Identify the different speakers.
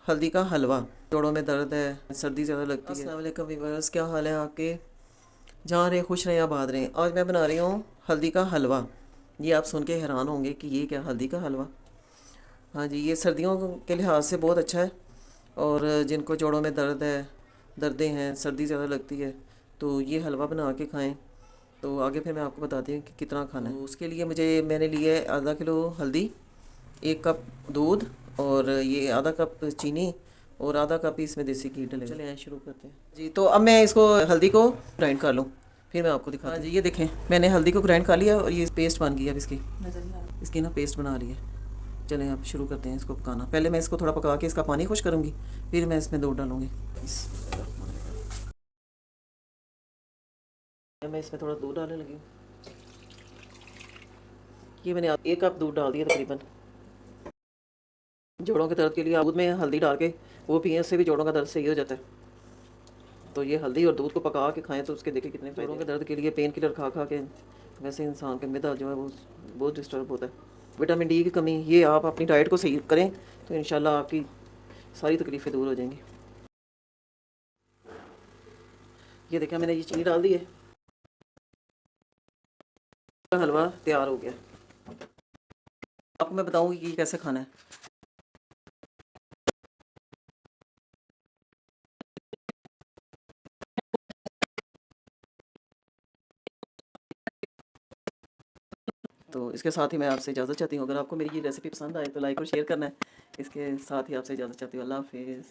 Speaker 1: हल्दी का हलवा। जोड़ों में दर्द है, सर्दी ज़्यादा लगती है। अस्सलाम वालेकुम व्यूअर्स, क्या हाल है आपके? जहाँ रहे खुश रहें, आबाद रहें। आज मैं बना रही हूँ हल्दी का हलवा। ये आप सुन के हैरान होंगे कि ये क्या हल्दी का हलवा। हाँ जी, ये सर्दियों के लिहाज से बहुत अच्छा है। और जिनको जोड़ों में दर्द है, दर्दें हैं, सर्दी ज़्यादा लगती है, तो ये हलवा बना के खाएं। तो आगे फिर मैं आपको बताती हूँ कि कितना खाना है। तो उसके लिए मैंने लिए है आधा किलो हल्दी, 1 कप दूध, और ये आधा कप चीनी, और आधा कप ही इसमें देसी घी डलेगा। चलिए शुरू करते हैं जी। तो अब मैं इसको हल्दी को ग्राइंड कर लूँ, फिर मैं आपको दिखाती हूँ। हाँ जी, ये देखें, मैंने हल्दी को ग्राइंड कर लिया और ये पेस्ट बन गई। अब इसकी ना पेस्ट बना रही है। चलें अब शुरू करते हैं इसको पकाना। पहले मैं इसको थोड़ा पका के इसका पानी खुश करूँगी, फिर मैं इसमें दूध डालूँगी। मैं इसमें थोड़ा दूध डालने लगी हूँ। ये मैंने 1 कप दूध डाल दिया तकरीबन। जोड़ों के दर्द के लिए दूध में हल्दी डाल के वो पिए, उससे भी जोड़ों का दर्द सही हो जाता है। तो ये हल्दी और दूध को पका के खाएं तो उसके देखिए कितने जोड़ों के दर्द के लिए पेन किलर खा खा के वैसे इंसान का मिदा जो है वो बहुत डिस्टर्ब होता है। विटामिन डी की कमी, ये आप अपनी डाइट को सही करें तो इंशाल्लाह आपकी सारी तकलीफ़ें दूर हो जाएंगी। ये देखा, मैंने ये चीनी डाल दी है, हलवा तैयार हो गया। आपको मैं बताऊंगी कि कैसे खाना है। तो इसके साथ ही मैं आपसे इजाज़त चाहती हूँ। अगर आपको मेरी ये रेसिपी पसंद आए तो लाइक और शेयर करना है। इसके साथ ही आपसे इजाज़त चाहती हूँ। अल्लाह हाफिज़।